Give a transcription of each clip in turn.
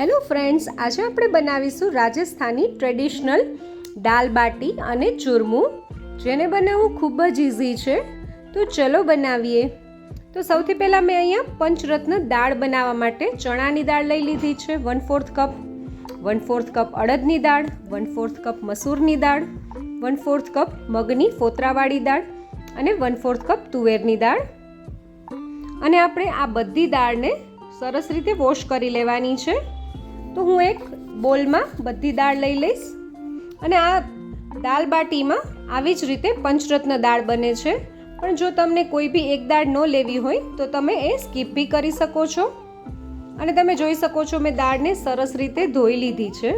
Hello friends, આજે આપણે બનાવીશું રાજસ્થાની ટ્રેડિશનલ દાલ બાટી અને ચૂરમું, જેને બનાવવું ખૂબ જ ઇઝી છે. તો ચલો બનાવીએ. તો સૌથી પહેલાં મેં અહીંયા પંચરત્ન દાળ બનાવવા માટે ચણાની દાળ લઈ લીધી છે 1/4 કપ, 1/4 કપ અડદની દાળ, 1/4 કપ મસૂરની દાળ, 1/4 કપ મગની ફોતરાવાળી દાળ અને 1/4 કપ તુવેરની દાળ. અને આપણે આ બધી દાળને સરસ રીતે વોશ કરી લેવાની છે. તો હું એક બોલમાં બધી દાળ લઈ લઈશ અને આ દાલ બાટીમાં આવી જ રીતે પંચરત્ન દાળ બને છે. પણ જો તમને કોઈ બી એક દાળ ન લેવી હોય તો તમે એ સ્કીપ બી કરી શકો છો. અને તમે જોઈ શકો છો મેં દાળને સરસ રીતે ધોઈ લીધી છે.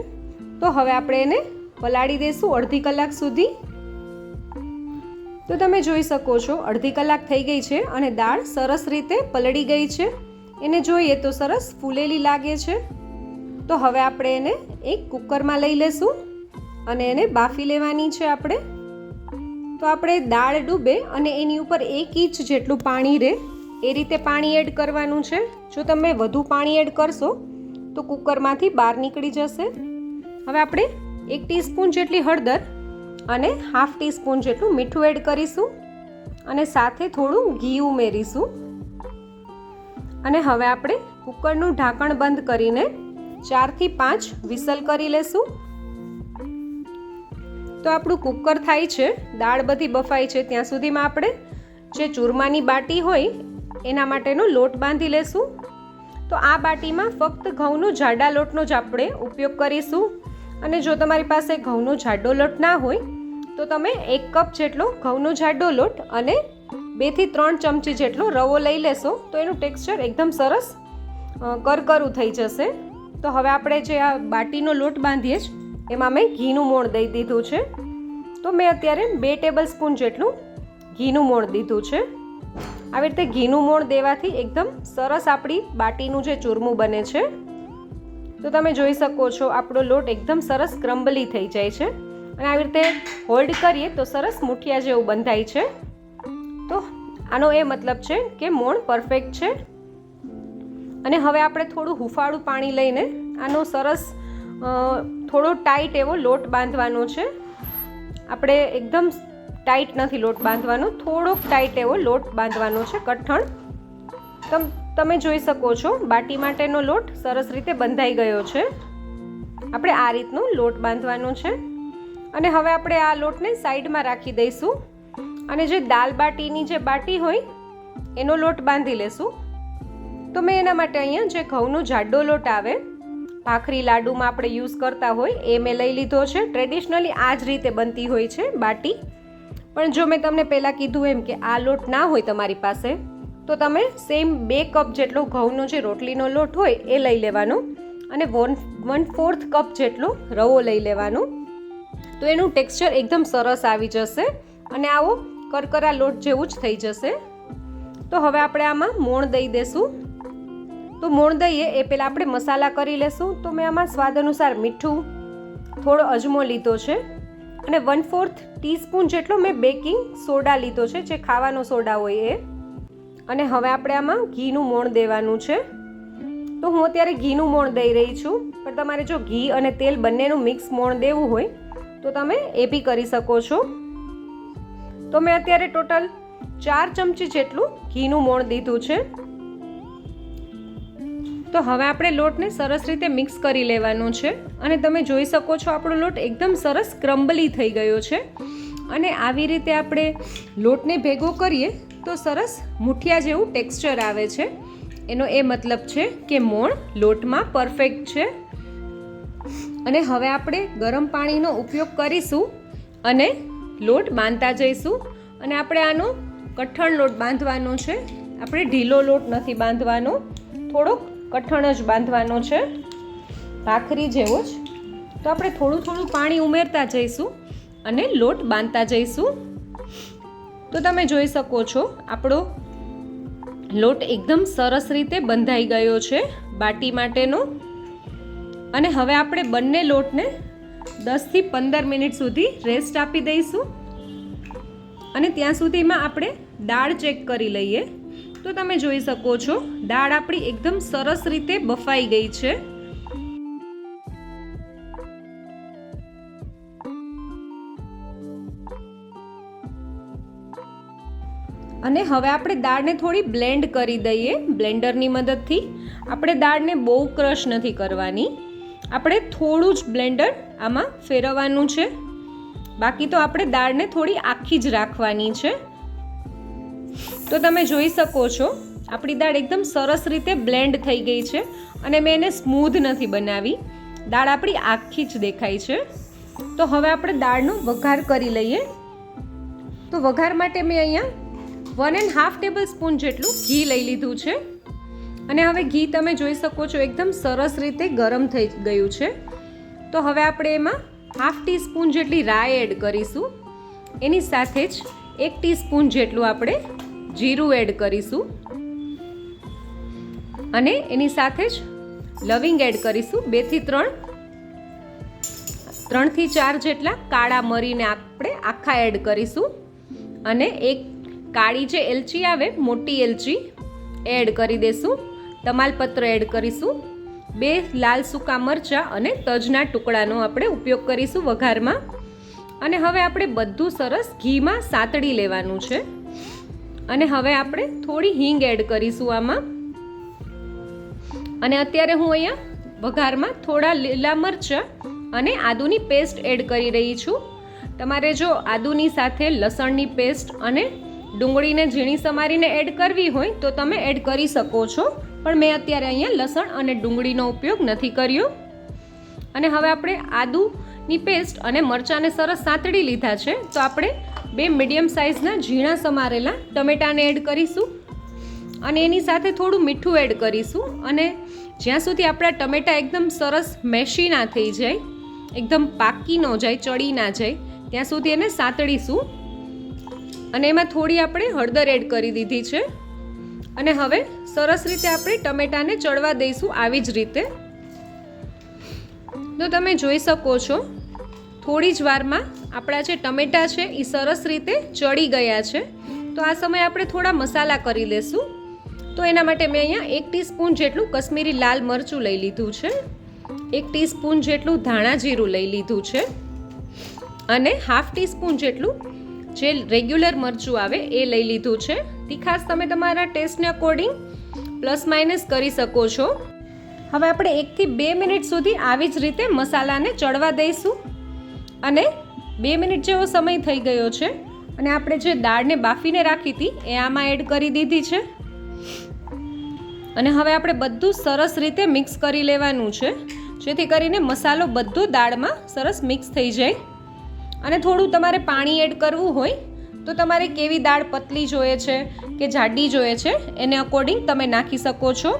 તો હવે આપણે એને પલાળી દઈશું અડધી કલાક સુધી. તો તમે જોઈ શકો છો અડધી કલાક થઈ ગઈ છે અને દાળ સરસ રીતે પલળી ગઈ છે. એને જોઈએ તો સરસ ફૂલેલી લાગે છે. તો હવે આપણે એને એક કુકરમાં લઈ લેશું અને એને બાફી લેવાની છે આપણે. તો આપણે દાળ ડૂબે અને એની ઉપર 1 ઇંચ જેટલું પાણી રહે એ રીતે પાણી એડ કરવાનું છે. જો તમે વધુ પાણી એડ કરશો તો કુકરમાંથી બહાર નીકળી જશે. હવે આપણે 1 ટીસ્પૂન જેટલી હળદર અને 1/2 ટીસ્પૂન જેટલું મીઠું એડ કરીશું અને સાથે થોડું ઘી ઉમેરીશું. અને હવે આપણે કુકરનું ઢાંકણ બંધ કરીને 4 થી 5 વિસલ કરી લેશું. તો આપણું કુકર થાય છે, દાળ બધી બફાઈ છે, ત્યાં સુધીમાં આપણે જે ચૂરમાની બાટી હોય એના માટેનો લોટ બાંધી લેશું. તો આ બાટીમાં ફક્ત ઘઉંનો જાડા લોટનો જ આપણે ઉપયોગ કરીશું. અને જો તમારી પાસે ઘઉંનો જાડો લોટ ના હોય તો તમે 1 કપ જેટલો ઘઉંનો જાડો લોટ અને 2 થી 3 ચમચી જેટલો રવો લઈ લેશો તો એનું ટેક્સચર એકદમ સરસ કરકરું થઈ જશે. તો હવે આપણે જે આ બાટીનો લોટ બાંધીએ છીએ એમાં મેં ઘીનું મોણ દઈ દીધું છે. તો મેં અત્યારે 2 ટેબલ સ્પૂન જેટલું ઘીનું મોણ દીધું છે. આવી રીતે ઘીનું મોણ દેવાથી એકદમ સરસ આપણી બાટીનું જે ચૂરમું બને છે. તો તમે જોઈ શકો છો આપણો લોટ એકદમ સરસ ક્રમ્બલી થઈ જાય છે અને આવી રીતે હોલ્ડ કરીએ તો સરસ મુઠિયા જેવું બંધાય છે. તો આનો એ મતલબ છે કે મોણ પરફેક્ટ છે. અને હવે આપણે થોડું હુંફાળું પાણી લઈને આનો સરસ થોડો ટાઈટ એવો લોટ બાંધવાનો છે. આપણે એકદમ ટાઈટ નથી લોટ બાંધવાનો, થોડોક ટાઈટ એવો લોટ બાંધવાનો છે, કઠણ. તમે જોઈ શકો છો બાટી માટેનો લોટ સરસ રીતે બંધાઈ ગયો છે. આપણે આ રીતનો લોટ બાંધવાનો છે. અને હવે આપણે આ લોટને સાઈડમાં રાખી દઈશું અને જે દાલ બાટીની જે બાટી હોય એનો લોટ બાંધી લેશું. તો મેં એના માટે અહીંયા જે ઘઉંનો જાડો લોટ આવે, ભાખરી લાડુમાં આપણે યુઝ કરતા હોય એ મેં લઈ લીધો છે. ટ્રેડિશનલી આ જ રીતે બનતી હોય છે બાટી. પણ જો મેં તમને પહેલાં કીધું એમ કે આ લોટ ના હોય તમારી પાસે તો તમે સેમ 2 કપ જેટલો ઘઉંનો જે રોટલીનો લોટ હોય એ લઈ લેવાનો અને 1/4 કપ જેટલો રવો લઈ લેવાનો. તો એનું ટેક્સચર એકદમ સરસ આવી જશે અને આવો કરકરા લોટ જેવું જ થઈ જશે. તો હવે આપણે આમાં મોણ દઈ દેશું. તો મોણ દઈએ એ પહેલાં આપણે મસાલા કરી લેશું. તો મેં આમાં સ્વાદ અનુસાર મીઠું, થોડો અજમો લીધો છે અને 1/4 ટીસ્પૂન જેટલો મેં બેકિંગ સોડા લીધો છે, જે ખાવાનો સોડા હોય એ. અને હવે આપણે આમાં ઘીનું મોણ દેવાનું છે. તો હું અત્યારે ઘીનું મોણ દઈ રહી છું, પણ તમારે જો ઘી અને તેલ બંનેનું મિક્સ મોણ દેવું હોય તો તમે એ બી કરી શકો છો. તો મેં અત્યારે ટોટલ 4 ચમચી જેટલું ઘીનું મોણ દીધું છે. તો હવે આપણે લોટને સરસ રીતે મિક્સ કરી લેવાનો છે. અને તમે જોઈ શકો છો આપણો લોટ એકદમ સરસ ક્રમ્બલી થઈ ગયો છે. અને આવી રીતે આપણે લોટને ભેગો કરીએ તો સરસ મુઠિયા જેવું ટેક્સચર આવે છે. એનો એ મતલબ છે કે મોણ લોટમાં પરફેક્ટ છે. અને હવે આપણે ગરમ પાણીનો ઉપયોગ કરીશું અને લોટ બાંધતા જઈશું. અને આપણે આનો કઠણ લોટ બાંધવાનો છે, આપણે ઢીલો લોટ નથી બાંધવાનો, થોડોક કઠણ જ બાંધવાનો છે, ભાખરી જેવો જ. તો આપણે થોડું થોડું પાણી ઉમેરતા જઈશું અને લોટ બાંધતા જઈશું. તો તમે જોઈ શકો છો આપણો લોટ એકદમ સરસ રીતે બંધાઈ ગયો છે બાટી માટેનો. અને હવે આપણે બંને લોટને 10 થી 15 મિનિટ સુધી રેસ્ટ આપી દઈશું. અને ત્યાં સુધીમાં આપણે દાળ ચેક કરી લઈએ. તો તમે જોઈ શકો છો દાળ આપણી એકદમ સરસ રીતે બફાઈ ગઈ છે. અને હવે આપણે દાળને થોડી બ્લેન્ડ કરી દઈએ બ્લેન્ડરની મદદથી. આપણે દાળને બહુ ક્રશ નથી કરવાની, આપણે થોડું જ બ્લેન્ડર આમાં ફેરવવાનું છે. બાકી તો આપણે દાળને થોડી આખી જ રાખવાની છે. તો તમે જોઈ શકો છો આપણી દાળ એકદમ સરસ રીતે બ્લેન્ડ થઈ ગઈ છે અને મેં એને સ્મૂધ નથી બનાવી, દાળ આપણી આખી જ દેખાય છે. તો હવે આપણે દાળનો વઘાર કરી લઈએ. તો વઘાર માટે મેં અહીંયા 1.5 ટેબલ સ્પૂન જેટલું ઘી લઈ લીધું છે અને હવે ઘી તમે જોઈ શકો છો એકદમ સરસ રીતે ગરમ થઈ ગયું છે. તો હવે આપણે એમાં 1/2 ટીસ્પૂન જેટલી રાઈ એડ કરીશું. એની સાથે જ 1 ટીસ્પૂન જેટલું આપણે જીરું એડ કરીશું અને એની સાથે જ લવિંગ એડ કરીશું. 2 થી 3 થી 4 જેટલા કાળા મરીને આપણે આખા એડ કરીશું અને એક કાળી જે એલચી આવે મોટી એલચી એડ કરી દેશું. તમાલપત્ર એડ કરીશું. 2 લાલ સૂકા મરચાં અને તજના ટુકડાનો આપણે ઉપયોગ કરીશું વઘારમાં. અને હવે આપણે બધું સરસ ઘીમાં સાતળી લેવાનું છે અને હવે આપણે થોડી હિંગ એડ કરીશું આમાં. અને અત્યારે હું અહીંયા વઘારમાં થોડા લીલા મરચાં અને આદુની પેસ્ટ એડ કરી રહી છું. તમારે જો આદુની સાથે લસણની પેસ્ટ અને ડુંગળીને ઝીણી સમારીને એડ કરવી હોય તો તમે એડ કરી શકો છો, પણ મેં અત્યારે અહીંયા લસણ અને ડુંગળીનો ઉપયોગ નથી કર્યો. અને હવે આપણે આદુની પેસ્ટ અને મરચાંને સરસ સાંતળી લીધા છે. તો આપણે 2 મીડિયમ સાઇઝના ઝીણા સમારેલા ટમેટાને એડ કરીશું અને એની સાથે થોડું મીઠું એડ કરીશું. અને જ્યાં સુધી આપણા ટમેટા એકદમ સરસ મેશી ના થઈ જાય, એકદમ પાકી ન જાય, ચડી ના જાય, ત્યાં સુધી એને સાંતળીશું. અને એમાં થોડી આપણે હળદર એડ કરી દીધી છે અને હવે સરસ રીતે આપણે ટમેટાને ચડવા દઈશું આવી જ રીતે. તો તમે જોઈ શકો છો થોડી જ વારમાં આપણા જે ટમેટા છે એ સરસ રીતે ચડી ગયા છે. તો આ સમયે આપણે થોડા મસાલા કરી લેશું. તો એના માટે મેં અહીંયા 1 ટીસ્પૂન જેટલું કશ્મીરી લાલ મરચું લઈ લીધું છે, 1 ટીસ્પૂન જેટલું ધાણા જીરું લઈ લીધું છે અને 1/2 ટીસ્પૂન જેટલું જે રેગ્યુલર મરચું આવે એ લઈ લીધું છે. તીખાશ તમે તમારા ટેસ્ટને અકોર્ડિંગ પ્લસ માઇનસ કરી શકો છો. હવે આપણે 1 થી 2 મિનિટ સુધી આવી જ રીતે મસાલાને ચડવા દઈશું અને 2 મિનિટ જેવો સમય થઈ ગયો છે અને આપણે જે દાળને બાફીને રાખી હતી એ આમાં એડ કરી દીધી છે. અને હવે આપણે બધું સરસ રીતે મિક્સ કરી લેવાનું છે જેથી કરીને મસાલો બધો દાળમાં સરસ મિક્સ થઈ જાય. અને થોડું તમારે પાણી એડ કરવું હોય તો તમારે કેવી દાળ પતલી જોઈએ છે કે જાડી જોઈએ છે એને અકોર્ડિંગ તમે નાખી શકો છો.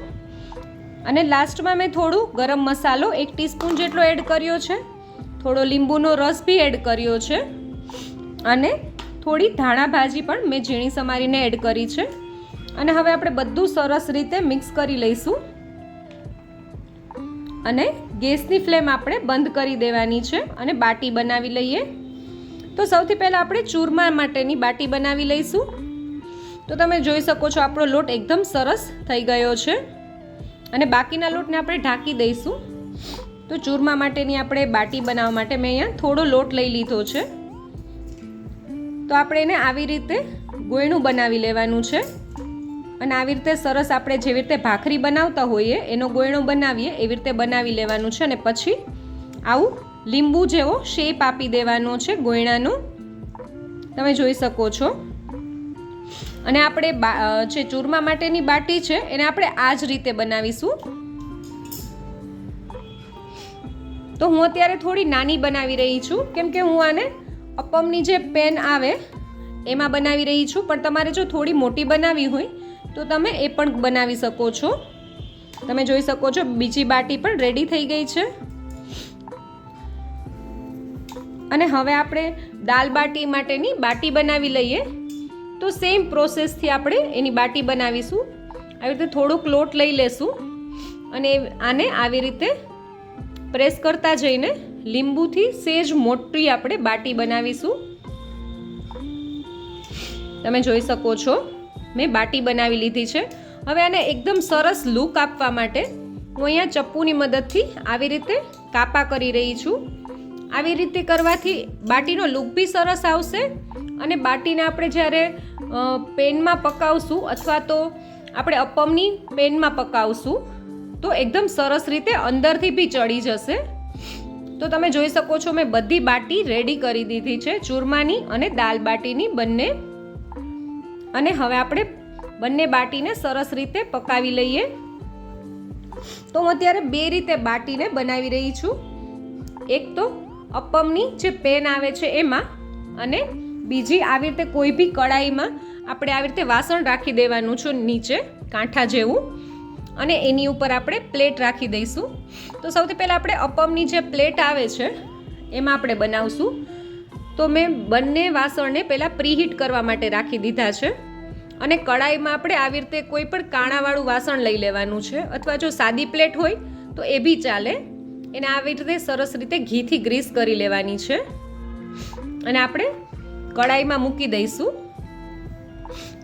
અને લાસ્ટમાં મેં થોડું ગરમ મસાલો 1 ટીસ્પૂન જેટલો એડ કર્યો છે, થોડો લીંબુનો રસ બી એડ કર્યો છે અને થોડી ધાણા ભાજી પણ મેં ઝીણી સમારીને એડ કરી છે. અને હવે આપણે બધું સરસ રીતે મિક્સ કરી લઈશું અને ગેસની ફ્લેમ આપણે બંધ કરી દેવાની છે અને બાટી બનાવી લઈએ. તો સૌથી પહેલાં આપણે ચૂરમા માટેની બાટી બનાવી લઈશું. તો તમે જોઈ શકો છો આપણો લોટ એકદમ સરસ થઈ ગયો છે અને બાકીના લોટને આપણે ઢાંકી દઈશું. તો ચૂરમા માટેની આપણે બાટી બનાવવા માટે મેં અહીંયા થોડો લોટ લઈ લીધો છે. તો આપણે એને આવી રીતે ગોયણું બનાવી લેવાનું છે અને આવી રીતે સરસ આપણે જેવી રીતે ભાખરી બનાવતા હોઈએ એનો ગોયણો બનાવીએ એવી રીતે બનાવી લેવાનું છે. અને પછી આવું લીંબુ જેવો શેપ આપી દેવાનો છે ગોયણાનો, તમે જોઈ શકો છો. અને આપણે જે ચૂરમા માટેની બાટી છે એને આપણે આ જ રીતે બનાવીશું. તો હું અત્યારે થોડી નાની બનાવી રહી છું કેમ કે હું આને અપમની જે પેન આવે એમાં બનાવી રહી છું, પણ તમારે જો થોડી મોટી બનાવી હોય તો તમે એ પણ બનાવી શકો છો. તમે જોઈ શકો છો બીજી બાટી પણ રેડી થઈ ગઈ છે. અને હવે આપણે દાલ બાટી માટેની બાટી બનાવી લઈએ. તો સેમ પ્રોસેસથી આપણે એની બાટી બનાવીશું. આવી રીતે થોડુંક લોટ લઈ લેશું અને આને આવી રીતે પ્રેસ કરતા જઈને લીંબુથી સેજ મોટી આપણે બાટી બનાવીશું. તમે જોઈ શકો છો મેં બાટી બનાવી લીધી છે. હવે આને એકદમ સરસ લુક આપવા માટે હું અહીંયા ચપ્પુની મદદથી આવી રીતે કાપા કરી રહી છું. આવી રીતે કરવાથી બાટીનો લુક બી સરસ આવશે અને બાટીને આપણે જ્યારે પેનમાં પકાવશું અથવા તો આપણે અપમની પેનમાં પકાવશું તો એકદમ સરસ રીતે અંદરથી બી ચડી જશે. તો તમે જોઈ શકો છો મેં બધી બાટી રેડી કરી દીધી છે, ચૂરમાની અને દાલ બાટીની બંને. અને હવે આપણે બંને બાટીને સરસ રીતે પકાવી લઈએ. તો હું અત્યારે બે રીતે બાટીને બનાવી રહી છું. એક તો અપમની જે પેન આવે છે એમાં, અને બીજી આવી રીતે કોઈ બી કડાઈમાં આપણે આવી રીતે વાસણ રાખી દેવાનું છે નીચે કાંઠા જેવું, અને એની ઉપર આપણે પ્લેટ રાખી દઈશું. તો સૌથી પહેલાં આપણે અપમની જે પ્લેટ આવે છે એમાં આપણે બનાવશું. તો મેં બંને વાસણને પહેલાં પ્રીહીટ કરવા માટે રાખી દીધા છે, અને કડાઈમાં આપણે આવી રીતે કોઈ પણ કાણાવાળું વાસણ લઈ લેવાનું છે, અથવા જો સાદી પ્લેટ હોય તો એ બી ચાલે. એને આવી રીતે સરસ રીતે ઘીથી ગ્રીસ કરી લેવાની છે, અને આપણે કડાઈમાં મૂકી દઈશું.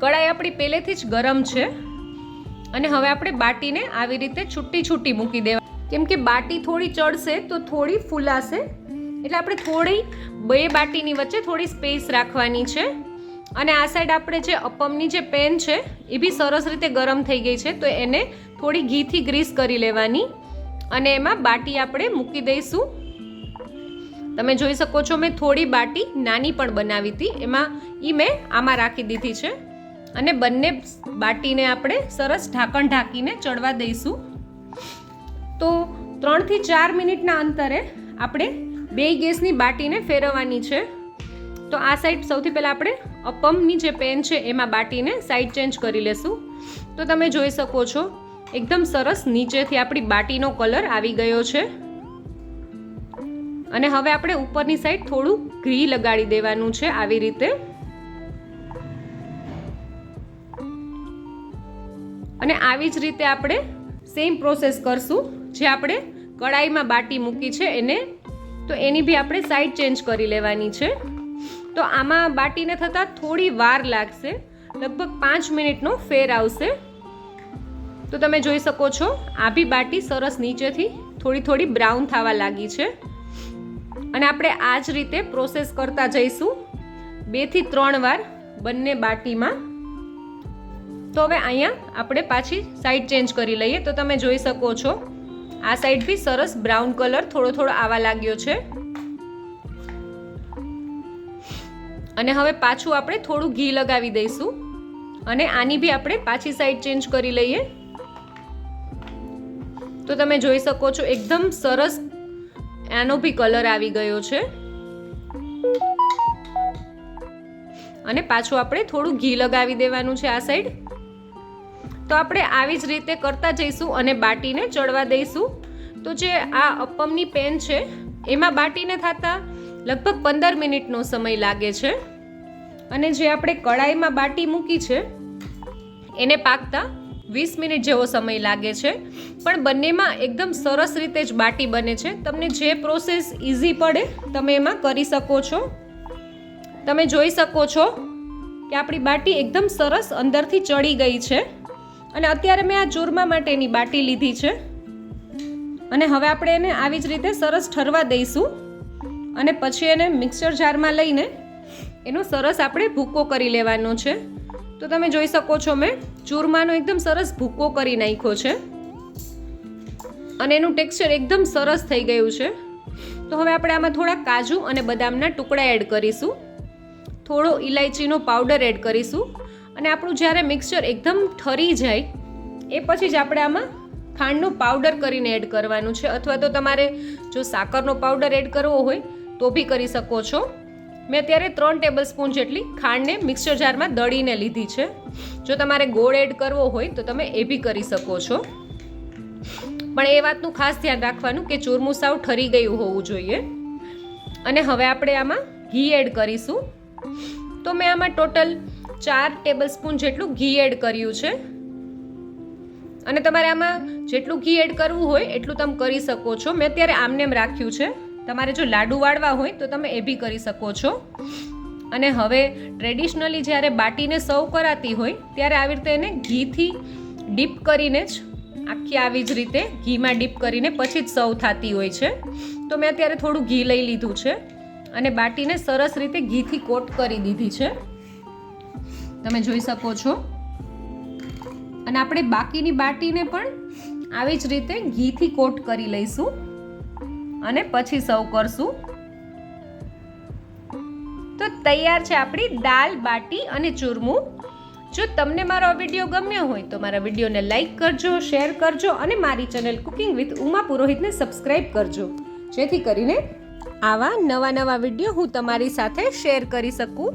કડાઈ આપણી પહેલેથી જ ગરમ છે, અને હવે આપણે બાટીને આવી રીતે છૂટી છૂટી મૂકી દેવા, કેમ કે બાટી થોડી ચડશે તો થોડી ફૂલાશે, એટલે આપણે થોડી બે બાટીની વચ્ચે થોડી સ્પેસ રાખવાની છે. અને આ સાઈડ આપણે જે અપમની જે પેન છે એ બી સરસ રીતે ગરમ થઈ ગઈ છે, તો એને થોડી ઘીથી ગ્રીસ કરી લેવાની, અને એમાં બાટી આપણે મૂકી દઈશું. તમે જોઈ શકો છો મેં થોડી બાટી નાની પણ બનાવી હતી, એમાં મેં આમાં રાખી દીધી છે, અને બંને બાટીને આપણે સરસ ઢાંકણ ઢાંકીને ચડવા દઈશું. તો 3 થી 4 મિનિટના અંતરે આપણે બે ગેસની બાટીને ફેરવવાની છે. તો આ સાઈડ સૌથી પહેલાં આપણે અપમની જે પેન છે એમાં બાટીને સાઈડ ચેન્જ કરી લેશું. તો તમે જોઈ શકો છો એકદમ સરસ નીચેથી આપણી બાટીનો કલર આવી ગયો છે, અને હવે આપણે ઉપરની સાઈડ થોડું ઘી લગાડી દેવાનું છે આવી રીતે. અને આવી જ રીતે આપણે સેમ પ્રોસેસ કરશું જે આપણે કડાઈમાં બાટી મૂકી છે એને, તો એની બી આપણે સાઈડ ચેન્જ કરી લેવાની છે. તો આમાં બાટીને થતાં થોડી વાર લાગશે, લગભગ 5 મિનિટનો ફેર આવશે. તો તમે જોઈ શકો છો આ બી બાટી સરસ નીચેથી થોડી થોડી બ્રાઉન થવા લાગી છે, અને આપણે આ જ રીતે પ્રોસેસ કરતા જઈશું 2 થી 3 વાર બંને બાટીમાં. તો હવે અહીંયા આપણે પાછી સાઈડ ચેન્જ કરી લઈએ. તો તમે જોઈ શકો છો આ સાઈડ બી સરસ બ્રાઉન કલર થોડો થોડો આવવા લાગ્યો છે, અને હવે પાછું આપણે થોડું ઘી લગાવી દઈશું, અને આની બી આપણે પાછી સાઈડ ચેન્જ કરી લઈએ. તો તમે જોઈ શકો છો એકદમ સરસ આનો બી કલર આવી ગયો છે, અને પાછું આપણે થોડું ઘી લગાવી દેવાનું છે આ સાઈડ. તો આપણે આવી જ રીતે કરતા જઈશું અને બાટીને ચડવા દઈશું. તો જે આ અપમની પેન છે એમાં બાટીને થતા લગભગ 15 મિનિટનો સમય લાગે છે, અને જે આપણે કડાઈમાં બાટી મૂકી છે એને પાકતા 20 મિનિટ જેવો સમય લાગે છે. પણ બંનેમાં એકદમ સરસ રીતે જ બાટી બને છે. તમને જે પ્રોસેસ ઇઝી પડે તમે એમાં કરી શકો છો. તમે જોઈ શકો છો કે આપણી બાટી એકદમ સરસ અંદરથી ચડી ગઈ છે, અને અત્યારે મેં આ ચૂરમા માટેની બાટી લીધી છે, અને હવે આપણે એને આવી જ રીતે સરસ ઠરવા દઈશું, અને પછી એને મિક્સર જારમાં લઈને એનો સરસ આપણે ભૂકો કરી લેવાનો છે. તો તમે જોઈ શકો છો મેં ચૂરમાનો એકદમ સરસ ભૂકો કરી નાખ્યો છે, અને એનું ટેક્સચર એકદમ સરસ થઈ ગયું છે. તો હવે આપણે આમાં થોડા કાજુ અને બદામના ટુકડા એડ કરીશું, થોડો ઇલાયચીનો પાવડર એડ કરીશું, અને આપણું જ્યારે મિક્સચર એકદમ ઠરી જાય એ પછી જ આપણે આમાં ખાંડનો પાવડર કરીને એડ કરવાનું છે, અથવા તો તમારે જો સાકરનો પાવડર એડ કરવો હોય તો બી કરી શકો છો. મેં અત્યારે 3 ટેબલ સ્પૂન જેટલી ખાંડને મિક્સર જારમાં દળીને લીધી છે. જો તમારે ગોળ એડ કરવો હોય તો તમે એ બી કરી શકો છો, પણ એ વાતનું ખાસ ધ્યાન રાખવાનું કે ચૂરમું સાવ ઠરી ગયું હોવું જોઈએ. અને હવે આપણે આમાં ઘી એડ કરીશું. તો મેં આમાં ટોટલ 4 ટેબલ સ્પૂન જેટલું ઘી એડ કર્યું છે, અને તમારે આમાં જેટલું ઘી એડ કરવું હોય એટલું તમે કરી શકો છો. મેં અત્યારે આમનેમ રાખ્યું છે, તમારે જો લાડુ વાળવા હોય તો તમે એ બી કરી શકો છો. અને હવે ટ્રેડિશનલી જ્યારે બાટીને સર્વ કરાતી હોય ત્યારે આવી રીતે એને ઘીથી ડીપ કરીને જ આખી આવી જ રીતે ઘીમાં ડીપ કરીને પછી જ સર્વ થતી હોય છે. તો મેં અત્યારે થોડું ઘી લઈ લીધું છે અને બાટીને સરસ રીતે ઘીથી કોટ કરી દીધી છે. તમે જોઈ શકો છો. અને આપણે બાકીની બાટીને પણ આવી જ રીતે ઘીથી કોટ કરી લઈશું અને પછી સર્વ કરશું. તો તૈયાર છે આપણી દાલ બાટી અને ચૂરમું. જો તમને મારો આ વિડીયો ગમ્યો હોય તો મારા વિડીયોને લાઈક કરજો, શેર કરજો અને મારી ચેનલ કુકિંગ વિથ ઉમા પુરોહિતને સબસ્ક્રાઈબ કરજો, જેથી કરીને આવા નવા વિડીયો હું તમારી સાથે શેર કરી શકું.